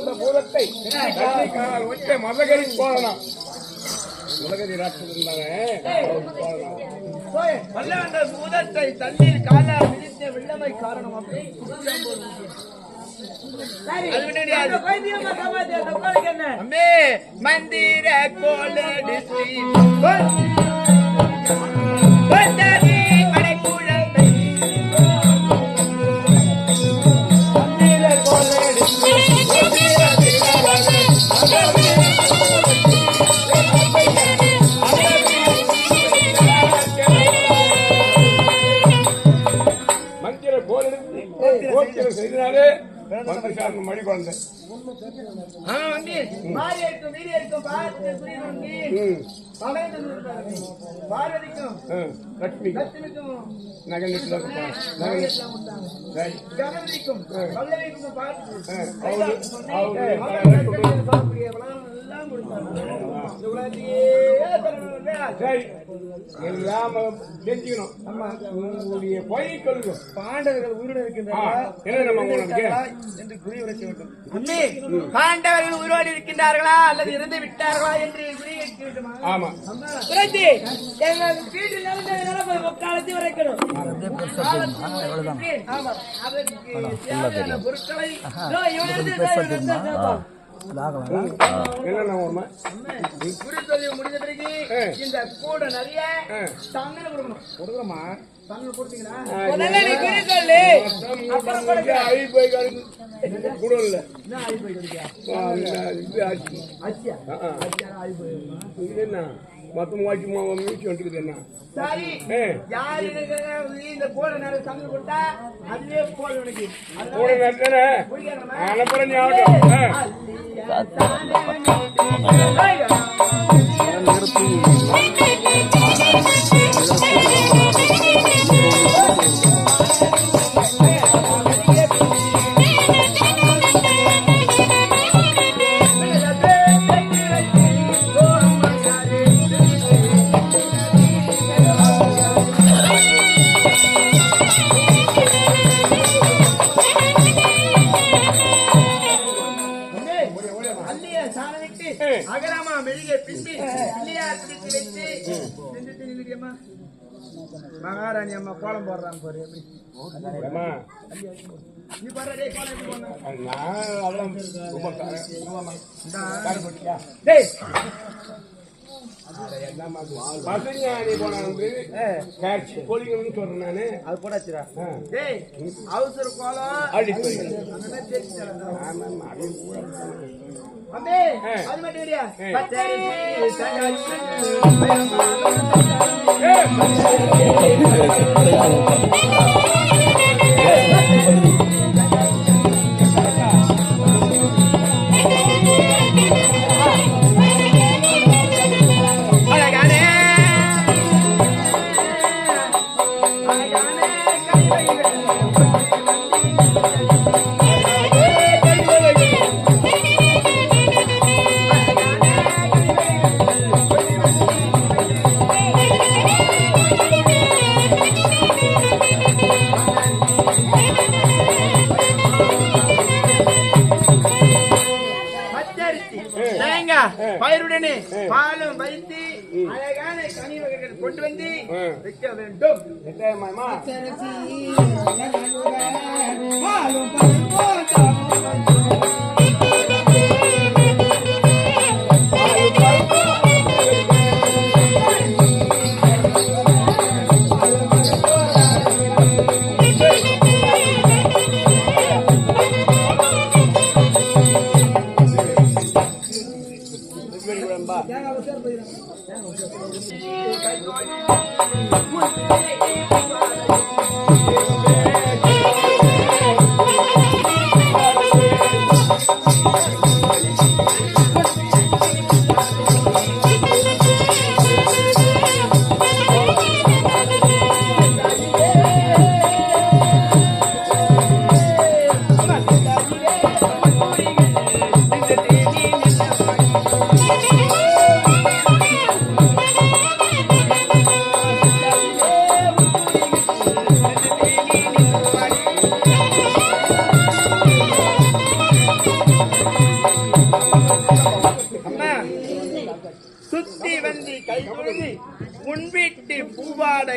அந்த பூதத்தை மதகரி போடலாம். மதகரி ராட்சதன் தானே அந்த பூதத்தை தண்ணீர் காலால் மிதித்த வெள்ளமை காரணம் மந்திர கோலடி செய்தாலே மணி குழந்தை பார்வதிக்கும் எல்லாம் தெரிஞ்சுக்கணும். உங்களுடைய பொய் கொள்ளும் பாண்டவர்கள் உயிரோடு இருக்கின்றார்களா என்று புரிய வைக்க வேண்டும். பாண்டவர்கள் உயிரோடு இருக்கின்றார்களா அல்லது இறந்து விட்டார்களா என்று ஆமா வீட்டில் காலத்தை வரைக்கணும். பொருட்களை முடிஞ்ச பிறகு இந்த கூட நிறைய தங்கன கொடுக்கணுமா? தங்க கொடுத்தீங்கன்னா மொத்தம் வாக்கி மீச்சு வந்துக்குது என்ன சரி யாரு இந்த கூட நிறைய தங்க கொடுத்தா அதுவே போல உனக்கு கூட தானே அனுப்புறேன் ஞாபகம் அகராமா மெழுகை பின்பி மகாராணி அம்மா கோலம் போடுறாங்க பாரு. நீ பாரு பசங்க போன சொல்றேன் நானு அது போடாச்சுரா. அவசர கோலம் அது மட்டும் இல்லையா பயிருடனே பாலும் வைத்து அழகான கனி வகைகள் கொண்டு வந்து வைக்க வேண்டும்.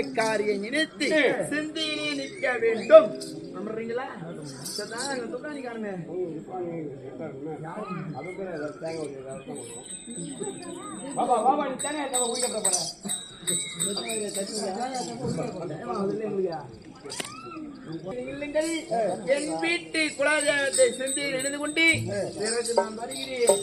வேலைக்காரியை நினைத்து சிந்தியிலே நிற்க வேண்டும். நம்புறீங்களா? துக்காணி காணுமே பாபா பாபா நீ தானே ஊழிக்க போற இல்லைங்கள். என் வீட்டு குலாதேவத்தை சிந்தியில் எழுந்து கொண்டு பிறகு நான் வருகிறேன்.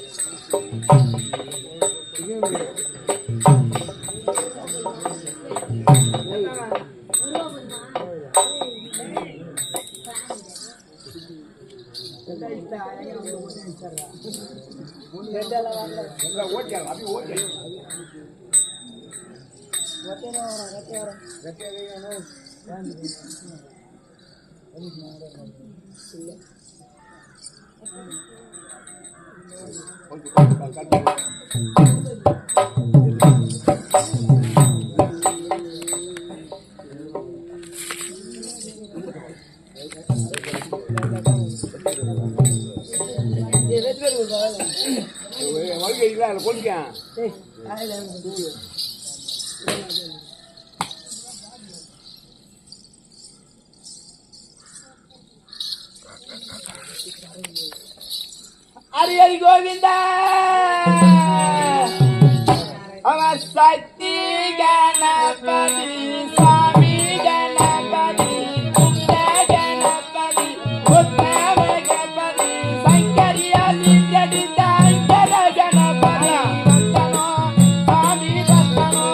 ஹரி கோவிந்தா அவன் சக்தி கணபதி சாமி கணபதி குப்த கணபதி உத்தம கணபதி சங்கரியா சிங்கடி தாங்கர கணபதி பத்தனோ சாமி பத்தனோ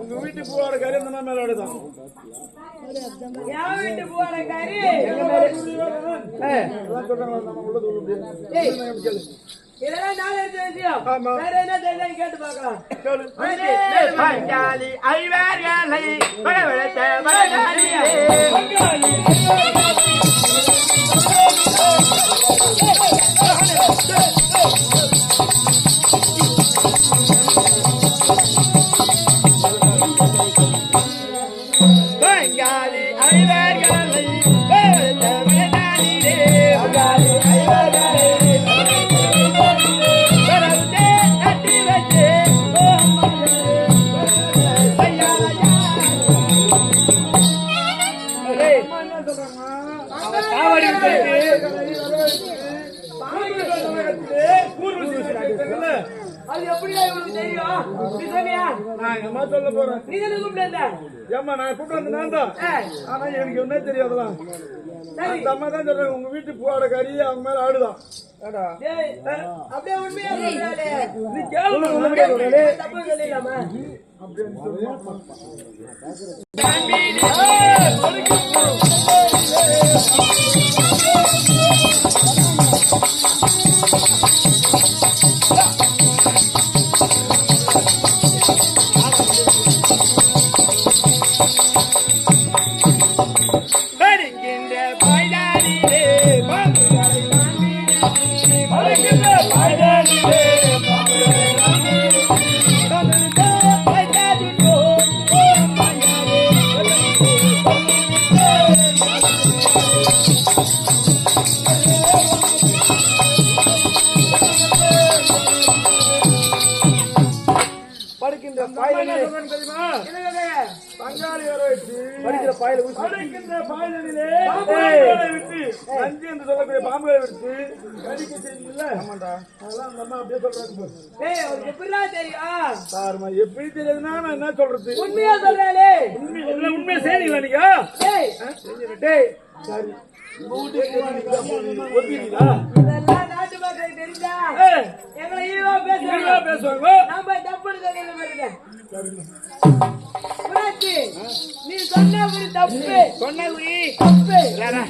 உங்க வீட்டு பூவோட கறி அந்த மேல அடுதான் கேட்டு பாக்கலாம் ஐவர்களை அது எப்படியா இவனுக்கு தெரியும்? நீ சொன்னியா? நான் எங்க அம்மா சொல்ல போறேன். நீ தானே கூப்பிட்டு ஏம்மா நான் கூப்பிட்டு வந்து நான் தான். ஆனா எனக்கு ஒன்னே தெரியாதுலாம். அந்த அம்மா தான் சொல்றாங்க உங்க வீட்டு பூவோட கறி அவங்க மேல ஆடுதான். அப்படியே உண்மையா சொல்றாளே. நீ கேளு தப்பு சொல்லிடலாமா? பங்காளி வர வச்சு படிக்கிற பாயில படிக்கின்ற பாயிலே விட்டு நஞ்சு என்று சொல்லக்கூடிய பாம்புகளை விட்டு கடிக்க தெரியுமில்ல? ஆமாண்டா அதெல்லாம் அந்த அம்மா அப்படியே சொல்றாங்க. அவருக்கு எப்படிலாம் தெரியும்? சாருமா எப்படி தெரியுதுன்னா நான் என்ன சொல்றது? உண்மையா சொல்றாளே. உண்மையா செய்றீங்களா நீங்க? டேய் சரி இதெல்லாம் நாட்டு மக்களுக்கு தெரிஞ்சா எங்களை ஈவா பேசுவாங்க. பேசுவாங்க நம்ம தப்புன்னு சொல்லி பாருங்க. நீ சொன்ன ஒரு தப்பு சொன்ன குறி தப்பு இல்லடா.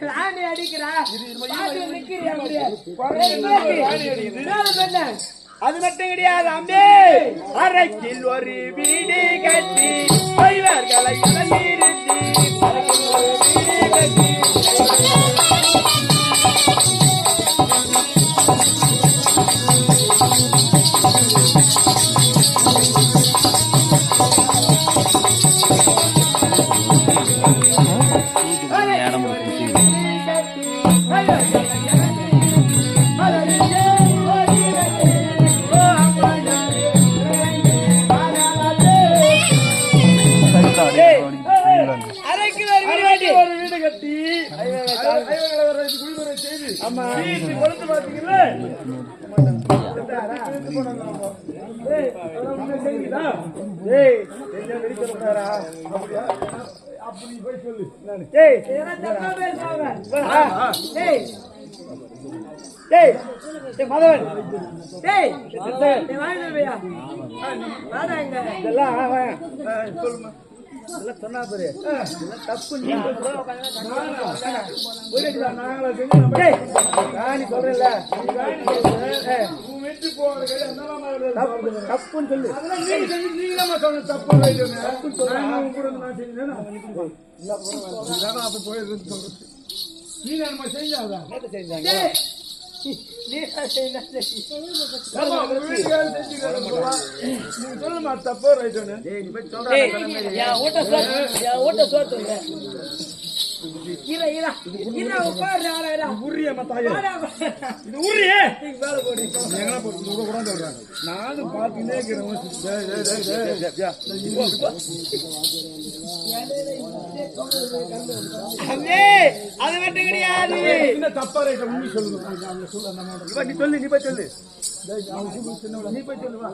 ராணி அடிக்கிறா நிக்கிறியா அது மட்டும் கிடையாது அம்பே. அரைக்கில் ஒரு வீடு கட்டி பைவர்களை இருத்தி அரைக்கில் ஒரு வீடு கட்டி ஒரு வீடு கட்டி குடிமுறை செய்து வீட்டு கொடுத்து பாத்தீங்களா அப்படி போய் சொல்லு. மதவன் சொல்லுமா சொன்னா பாரு தப்பு நீ சொல்றேன்ல உன் வீட்டு போறது தப்புன்னு சொல்லு. நீங்க சொன்ன தப்பு நான் செஞ்சேன் அப்ப போயிருந்து சொல்றேன். நீ நம்ம செஞ்சாதான் செஞ்சாங்க சொல்லுமா தப்போ ரைட்டு நானும் பாத்துனே அது மட்டும் கிடையாது. தப்பா ரைட்ட உண்மை சொல்லுங்க. நீ சொல்லு, நீ போய் சொல்லு, நீ போய் சொல்லுவா.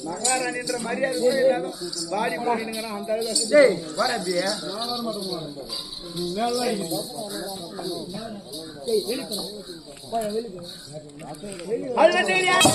மகாராணி என்ற மரியாதை கூட இல்லாம வாடி போடுங்க. அந்த வர அப்படியே அது மட்டும் கிடையாது.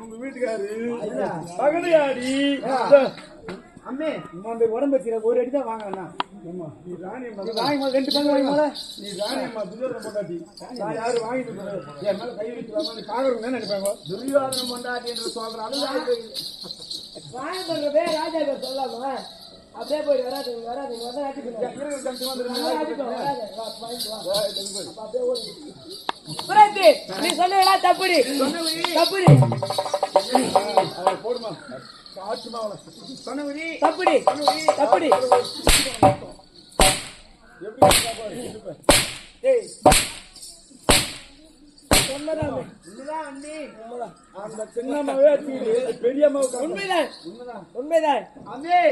உங்க வீட்டுக்காரு பகடையாடி உடம்பு வச்சுக்கிற ஒரு அடி தான் வாங்கலாம். நீ ராணி ரெண்டு பங்கு வாங்க. நீ ராணியம்மா துரியோதன பொண்டாட்டி. நான் யாரு வாங்கிட்டு என் மேல கை வச்சுக்கலாமா காகருங்க நினைப்பாங்க. துரியோதன பொண்டாட்டி என்று சொல்ற அளவு வாங்க ராஜா பேர் சொல்லாமா அப்படியே போயிட்டு வராது வராது நீ சொல்லுவா தப்புடி தப்புடி போடுமா காட்டுமா சொன்னவரி தப்புடி தப்புடி அந்த சின்னம்மாவே பெரியம்மாவை உண்மைதான் உண்மைதான்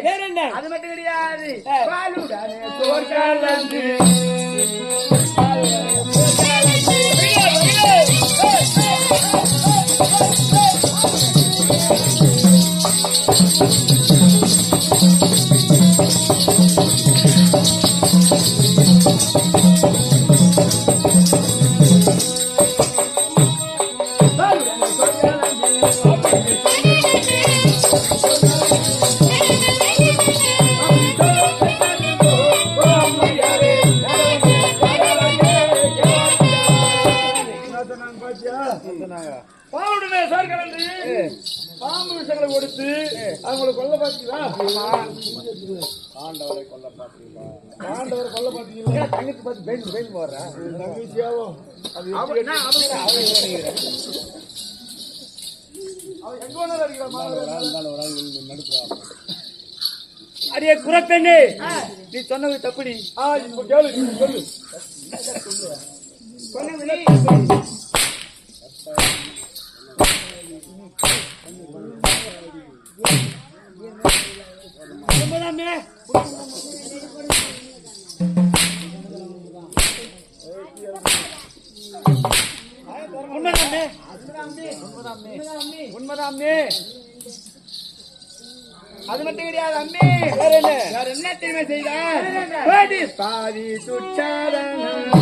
வேற என்ன அது மட்டும் கிடையாது. பாம்பு விஷங்களை கொடுத்து அவங்களை கொல்ல பாத்தீங்களா? ஆண்டவரை கொல்ல பார்த்தீங்களா? ஆண்டவர் கொல்ல பாத்தீங்களா? தங்கச்சி பார்த்து பெயின் போடுறா. தங்கச்சியாவும் அது அவன் எங்க வேணாலும் அடிக்கிறான். அடியே குறப்பெண்ணே, நீ சொன்னது தப்புடி. இப்ப கேளு, சொல்லு. உண்மைதானே? உண்மைதானே? உண்மைதானே? அது மட்டும் கிடையாது அம்மி. வேற என்ன தெரியுமா செய்தார்? பாதி பாதி துச்சாதனம்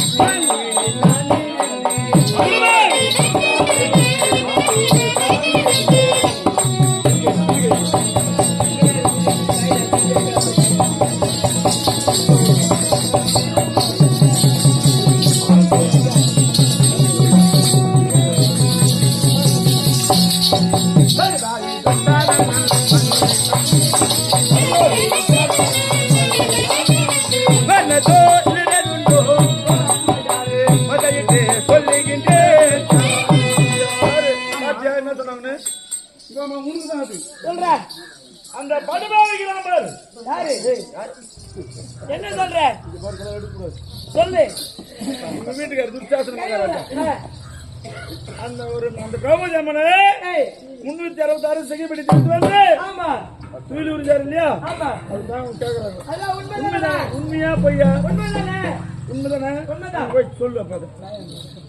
அந்த படுபாவிக்கிறான் பாரு. யாரு? என்ன சொல்ற? சொல்லு. உங்க வீட்டுக்காரர் துர்ச்சாசனம் அந்த ஒரு அந்த கௌமதி அம்மனை 366 செகப்படி தீர்த்து வந்து ஆமா தூளி உரிஞ்சாரு இல்லையா? ஆமா, அதுதான் கேக்குறாங்க. அதான் உண்மைதானே? உண்மையா பொய்யா? உண்மைதானே? உண்மைதானே? உண்மைதான். போய் சொல்லு. அப்ப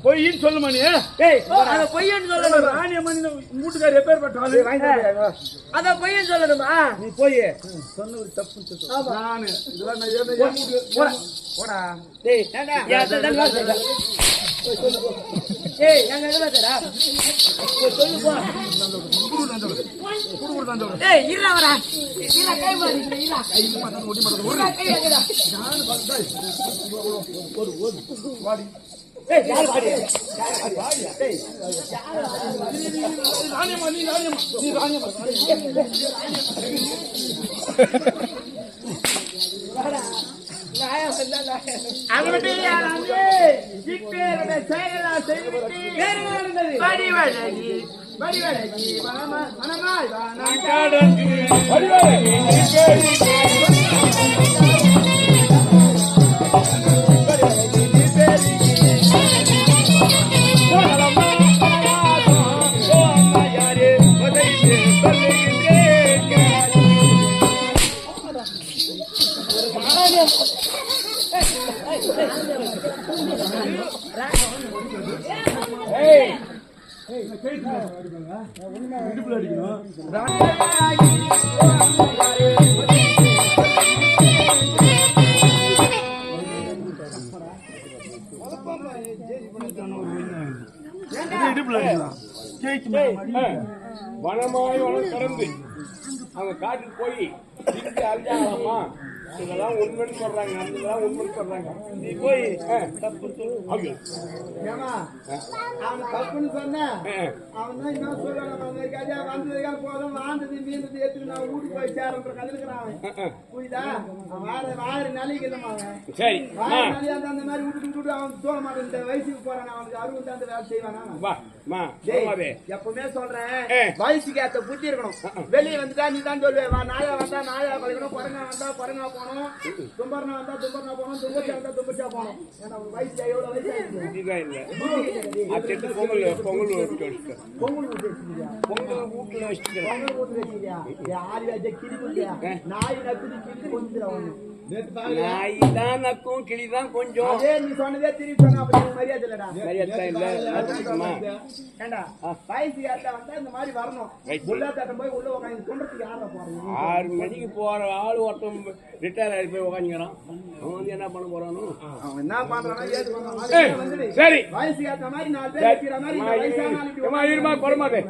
பொய்ன்னு சொல்லுமா நீ? அத பொய்யன்னு சொல்லணும். ராணியம்மா நீ வீட்டுக்காரர் எப்பேர் பட்டாலும் அத பொய்யன்னு சொல்லணுமா? நீ போய் சொன்னது தப்பு. நானு இதெல்லாம் நான் போடா. டேய் யார்தான் வாசடா? ஏய் எங்க எங்க வாசடா? சொல்லு போ. ஏய் இல்ல வரா. இல்ல கை மாரி இல்ல. கை மாரி ஓடி மாட்டது. ஒரு கை எங்கடா? நான் வந்தா. வாடி. ஏய் யார் வாடி? யார் வாடி? ஏய் ராணியம்மா நீ ராணியம்மா. வாடா. நாயா வந்தா அது மட்டும் கிடையாது அம்மி. இப்பேரோட செயலா செய்துவிட்டு வேற என்ன நடந்தது? வடிவழகி மனமாய் இடுப்புல அடிக்கணும். இடுப்புல அடிக்கலாம். வனமாய் வனம் கடந்து அவங்க காட்டுக்கு போய் திருப்பி அழிஞ்சாங்களாமா. இதெல்லாம் உண்மைன்னு சொல்றாங்க. அதெல்லாம் உண்மைன்னு சொல்றாங்க. நீ போய் தப்பு சொல்லு. ஐயோ. ஏமா அவன் தப்புன்னு சொன்ன அவன் தான் என்ன சொல்றான்? வந்ததுக்காக போதும் வாழ்ந்தது மீந்தது ஏத்துக்கு நான் வீட்டுக்கு போய் சேரன்ற கதைக்கிறான் அவன். புரியுதா? அவன் வார நாளைக்கு இல்லமா அவன் சரி வார நாளைக்கு அந்த மாதிரி விட்டுட்டு அவன் தோண மாட்டேன். இந்த வயசுக்கு போறான் அவனுக்கு 60 அந்த வேலை செய்வானா? வா மா எப்பவுமே சொல்றேன் வயசுக்கு ஏத்த புத்தி இருக்கணும். வெளியே வந்துட்டா நீ தான் சொல்லுவேன். நாயா வந்தா நாயா பழகணும், குரங்கா வந்தா குரங்கா போகணும், தும்பர்னா வந்தா தும்பர்னா போகணும், தும்பச்சா வந்தா தும்பச்சா போகணும். ஏன்னா உங்க வயசு எவ்வளவு வயசு ஆயிடுச்சு? இதுதான் இல்லை. அச்சட்டு பொங்கல் பொங்கல் வச்சுட்டு பொங்கல் வீட்டு வச்சுக்கிறியா? பொங்கல் வீட்டுல வச்சுட்டு பொங்கல் வீட்டு வச்சுக்கிறியா? ஆறு வச்ச கிளி குட்டியா? நாய் நக்குது கிளி கொஞ்சம் ஒண்ணு நாய் தான் நக்கும், கிளிதான் கொஞ்சம். அதே நீ சொன்னதே திருப்பி சொன்னா அப்ப மரியாதை இல்லடா. மரியாதை இல்ல. ஏண்டா வயசு ஏத்த வந்தா இந்த மாதிரி வரணும். உள்ள தட்டம் போய் உள்ள உட்காந்து கொண்டதுக்கு யார போறீங்க? 6 மணிக்கு போற ஆள் ஒருத்தன் ரிட்டையர் ஆகி போய் உட்காந்துக்கிறான். அவன் வந்து என்ன பண்ண போறானு? அவன் என்ன பண்றானா ஏது பண்றான்? சரி வயசு ஏத்த மாதிரி 4 பேர் இருக்கிற மாதிரி இந்த வயசான ஆளுக்கு இருமா குறமாதே.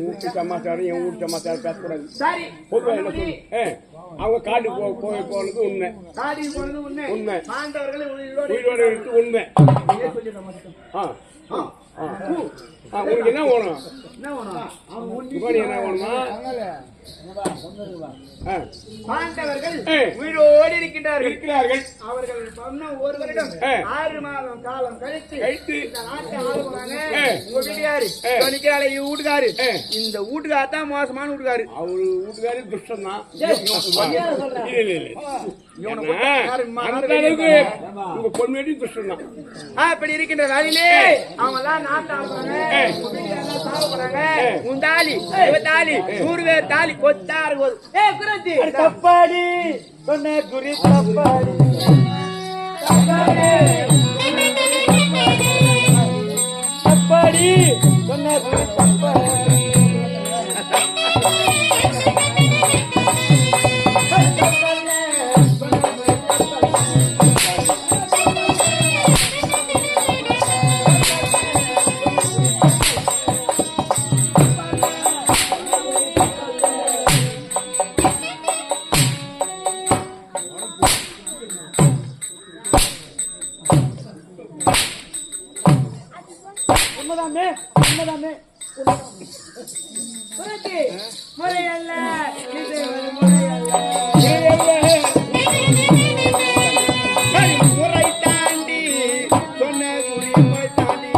ஊட்டு சமாச்சாரம் என் ஊட்டு சமாச்சாரம் பேசக்கூடாது. சரி பொதுவாக என்ன சொல்லு? அவங்க காட்டுக்கு போனது உண்மை. காட்டுக்கு போனது உண்மை. உண்மை. பாண்டவர்கள் உயிரோடு இருக்கு உண்மை. உங்களுக்கு என்ன வேணும்? என்ன வேணும்? என்ன வேணுமா? பாண்டவர்கள் உயிரோடு இருக்கிறார்கள். அவர்கள் சொன்ன ஒரு வருடம் 6 மாதம் காலம் கழித்து இந்த நாட்டை ஆளுவாங்க. உங்க வீட்டுக்காரு நிக்கிறாளே வீட்டுக்காரு, இந்த வீட்டுக்காரு தான் மோசமான வீட்டுக்காரு. அவரு வீட்டுக்காரு துஷ்டம் தான். உங்க பொண்ணு துஷ்டம் தான். அப்படி இருக்கின்ற வேலையிலே அவங்க எல்லாம் நாட்டை ஆளுவாங்க. உந்தாலி 100 பேர் தாலி கொத்தாரு. தப்பாடி சொன்ன குறி தப்பாடி தப்பாடி சொன்ன குறி தப்பாடி உண்மைதானே முறையல்ல முறை தாண்டி சொன்ன முறை தாண்டி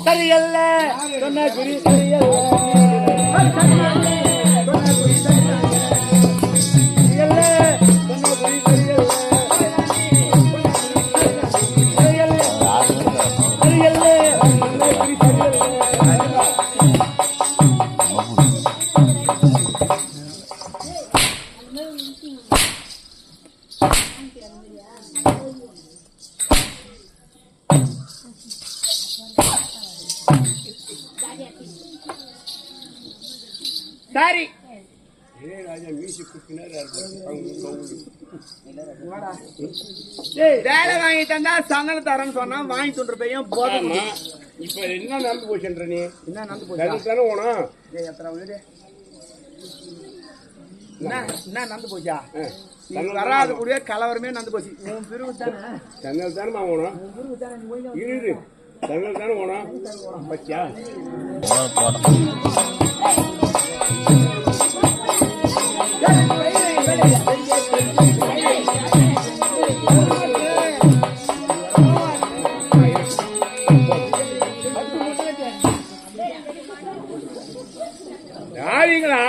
சரியல்ல சொன்ன குறி சரியல்ல சரி. வேலை வாங்கி தந்தா சங்கல தரேன்னு சொன்னா வாங்கி தொண்டு பையன் போதும். இப்ப என்ன நடந்து போச்சுன்ற நீ? என்ன நடந்து போச்சு? தானே போனோம். எத்தனை வீடு என்ன நடந்து போச்சா? வராது கூடிய கலவரமே நடந்து போச்சு. உன் பிரிவு தானே சென்னல் தானே போனோம். இரு சென்னல் தானே போனோம். பச்சா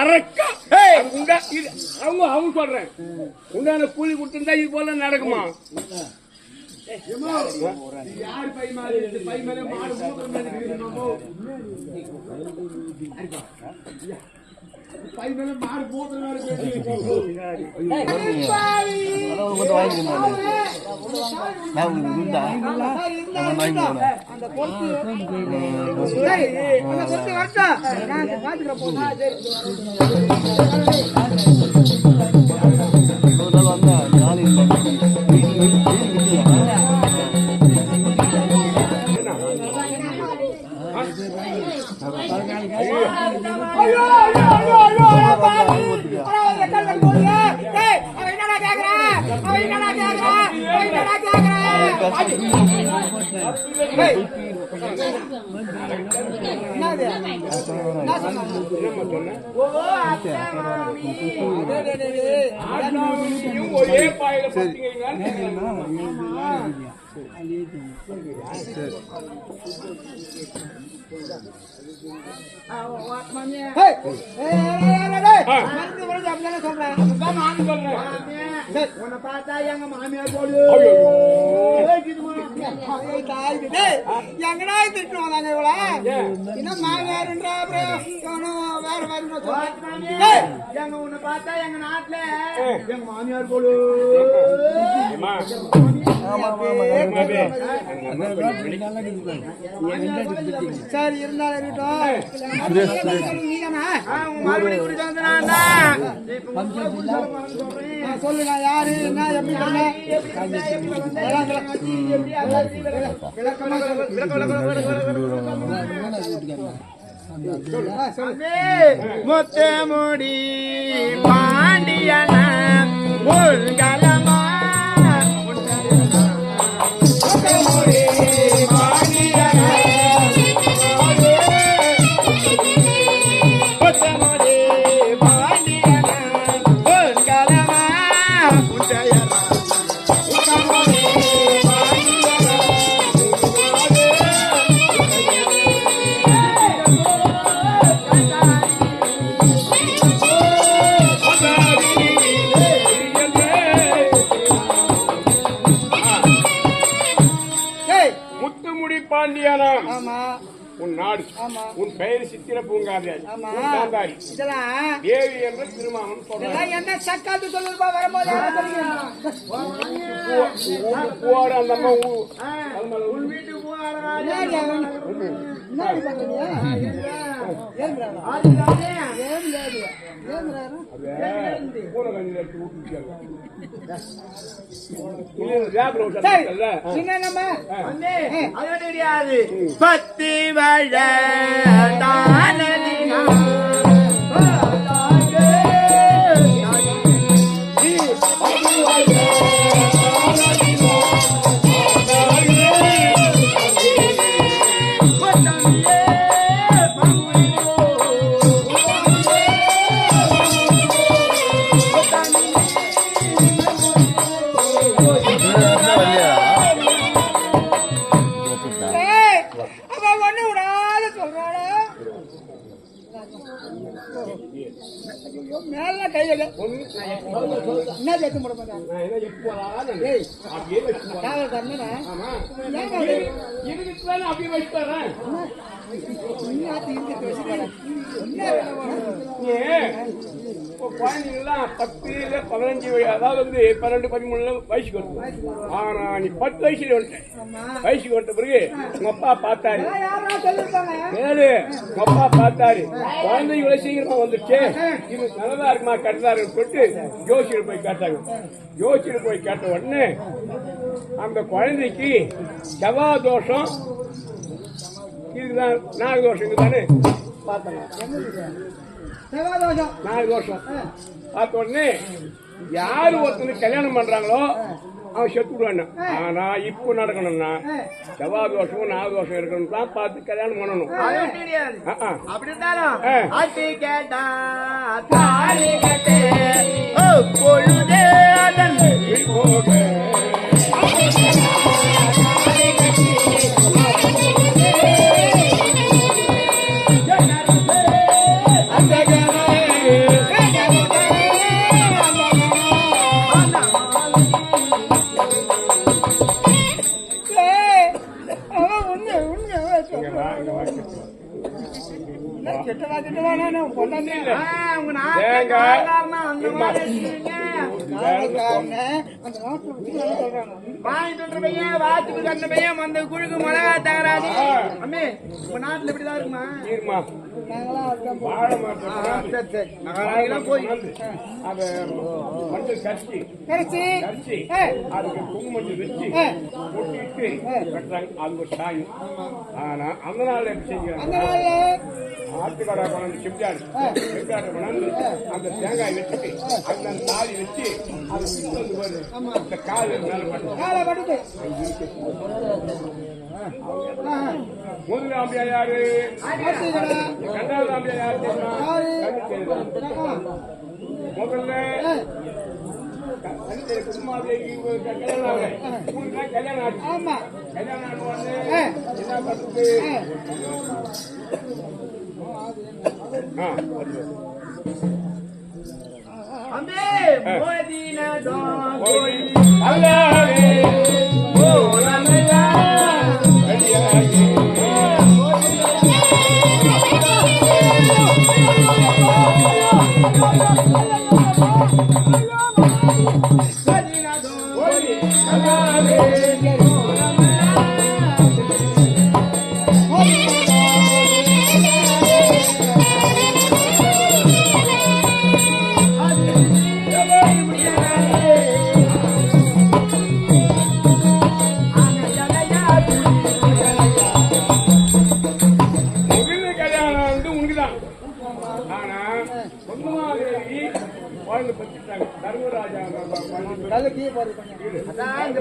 அரக்கா அவங்க சொல்றேன். உண்டான கூலி கொடுத்திருந்தா இது போல நடக்குமா? யாரு பை மேல மாடு என்னது என்ன சொன்னாங்க? ஓ அத்தை மாமி நீயும் ஒரே பாயில படுத்தீங்களா? உன்னை பார்த்தா எங்க மாமியார் போடு எங்கடா திட்டு வந்தாங்க இவள என்ன மாமியாருன்றா வேற எங்க உன்னை பார்த்தா எங்க நாட்டுல எங்க மாமியார் போடு சரி இருந்தாலும் சொல்லுங்க யாரு என்ன எப்படி மொத்த முடி பாண்டியன உள்கலமா உன் நாடு உன் பெயர் சித்திர பூங்காதாரி பூங்காதாரி தேவி என்ற திருமாவன் சொல்றாங்க. என்ன சக்காத்து சொல்லுப்பா வரும்போது அந்த அம்மா உன் வீட்டுக்கு பத்தி வழ மேல கையில என்ன சேர்த்து முட மாட்டாங்க குழந்தைங்கலாம் 10, 15 அதாவது 12, 13 வயசுக்கு வரும். ஆனா நீ 10 வயசுல வந்துட்டேன். வயசுக்கு வந்த பிறகு உங்க அப்பா பார்த்தாரு. கேளு, உங்க அப்பா பார்த்தாரு. குழந்தை இவ்வளவு சீக்கிரமா வந்துச்சு, இது நல்லதா இருக்குமா கெட்டதா இருக்குன்னு சொல்லிட்டு ஜோசியர் போய் கேட்டாங்க. ஜோசியர் போய் கேட்ட உடனே அந்த குழந்தைக்கு செவ்வாய் தோஷம் இதுதான், நாக தோஷம் இதுதானே பார்த்தாங்க. நாலு வருஷம் பார்த்த உடனே யாரு ஒருத்தனுக்கு கல்யாணம் பண்றாங்களோ அவன் செத்து விடுவான். ஆனா இப்ப நடக்கணும்னா செவ்வாய் தோஷமும் 4 வருஷம் இருக்கணும் தான் பார்த்து கல்யாணம் பண்ணணும். அப்படி இருந்தாலும் கேட்டா பொழுதே அதன் குழுக்கு மிளகா தகராது. அம்மே உங்க நாட்டுல இப்படிதான் இருக்குமா? வாழை மரத்தை கொண்டாந்து, சரி சரி நாங்களாம் போய் அதை மஞ்சள் கரைச்சி அதுக்கு குங்குமஞ்சள் வச்சு ஒட்டிட்டு கட்டுறாங்க. அது ஒரு சாயம். ஆனா அந்த நாள்ல எப்படி செஞ்சுக்கிறாங்க? ஆட்டுக்கடை கொண்டாந்து செப்டாடு கொண்டாந்து அந்த தேங்காய் வச்சுட்டு அந்த தாலி வச்சு அது வந்து வருது. அந்த கால் மேல படுத்து முதல் ஆம்பியா யாரு? ரெண்டாவது ஆம்பியா யாரு? முதல்ல குமாரேவி கல்யாணம் ஆச்சு. கல்யாணம் ஆன உடனே என்ன பண்றது?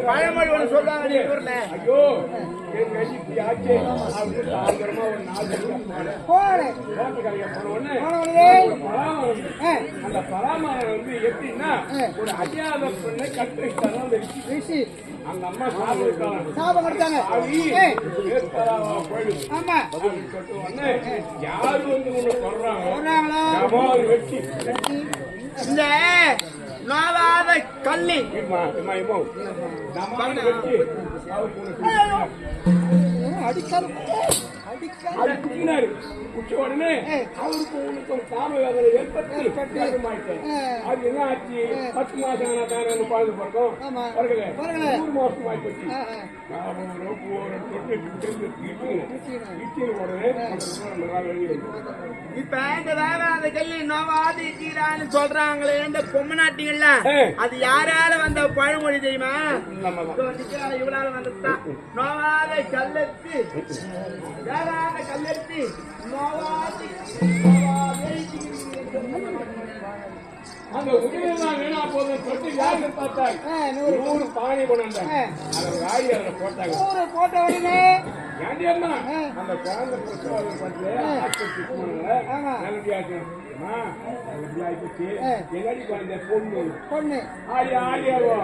பழமொழி ஒண்ணு சொல்றாங்க நீ ஊர்ல. ஐயோ என் கட்சி ஆச்சு அப்படின்னு ஆந்திரமா ஒரு 4 அந்த பராமரம் வந்து எப்படின்னா ஒரு அஜாத பெண்ணை கட்டுறாங்க. அந்த அம்மா சாபம் கொடுத்தாங்க. யாரு வந்து ஒண்ணு சொல்றாங்களோ வெட்டி இந்த நாளாத கள்ளி உச்ச உடனே அவருக்கு உங்களுக்கு ஒரு காம வேதனை ஏற்பட்டு அது என்ன ஆச்சு? 10 மாசம் தானே குழந்தை பிறக்கும். 100 மாசம் ஆயிப்போச்சு. இப்ப இந்த வேகாத கல்லி நோவாது கீழான்னு சொல்றாங்களே இந்த பொம்மநாட்டிகள்ல அது யாரால வந்த பழமொழி தெரியுமா? இவளால வந்ததுதான். நோவாத கல்லெத்து வேகாத கல்லெத்து நோவாது அந்த உதவியெல்லாம் வேணா போதும் சொல்லிட்டு யாரு பார்த்தாங்க 100 பானை கொண்டாங்க. அதை வாரி அதில் போட்டாங்க. போட்ட உடனே ஏண்டியம்மா அந்த குழந்தை பிரசவம் பார்த்து ஆஸ்பத்திரி போனாங்க. நல்லபடியாச்சு என்னடி குழந்தை பொண்ணு ஆடியாவோ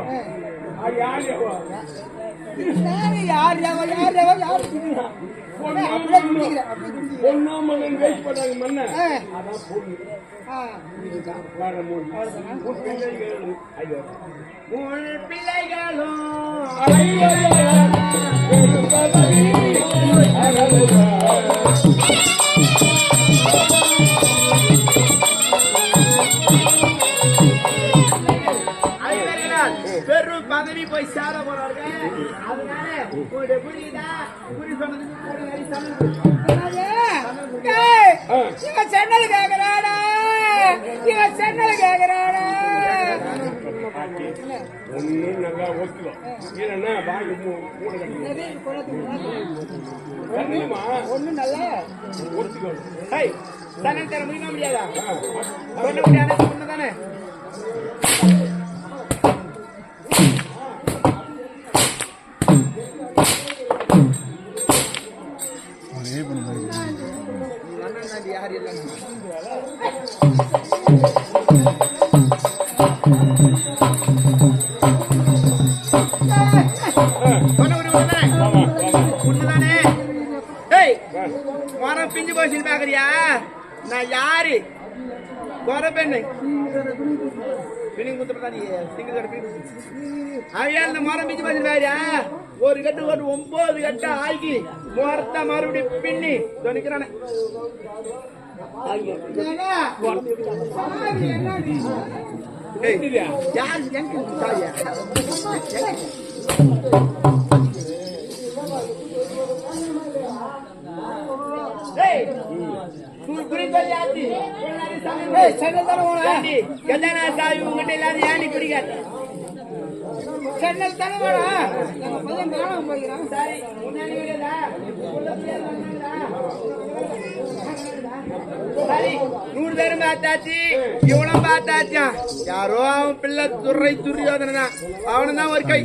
பொண்ணா மன்னன் வேஸ்ட் பண்ணாங்க. மண்ண அதான் பொண்ணு. பெரும் பதவி போய் சேர போறார்கள். அதனால உங்களுடைய புரியுதா? புரி சொன்னதுக்கு இவன் சென்னல் கேக்குறானா? இவன் சென்னல் கேக்குறானா? ஒண்ணு நல்லா ஓட்டுவோம். இல்லைன்னா வாங்கி மூட கட்டிடுமா ஒண்ணு நல்லா ஓட்டுக்கணும். சனல் தர முடியுமா? முடியாதா? பண்ண முடியாது. தானே யார் எல்லாம் உண்மைதானே? மரம் பிஞ்சு போச்சு பாக்குறியா? நான் யாரு? குற பெண்ணு அவையால் மரம் பிஞ்சு போச்சு பாரியா? ஒரு கட்டு ஒரு 9 கட்டை ஆக்கி மரத்தை மறுபடியும் பின்னி நிக்கிறானே. யாரு எனக்கு குறிக்கோள் யாத்தி சென்னல் தானே வேணும் எதனா சாவி உங்ககிட்ட இல்லாத ஏன் பிடிக்காது சென்னல் தானே வேணும் எங்க பையன் காணாம போய்க்கிறான் சரி முன்னாடி விடுதா சரி 100 பேரும் பார்த்தாச்சு இவனும் பார்த்தாச்சா யாரோ அவன் பிள்ளை துறை துரியோதனா அவனு தான் ஒரு கை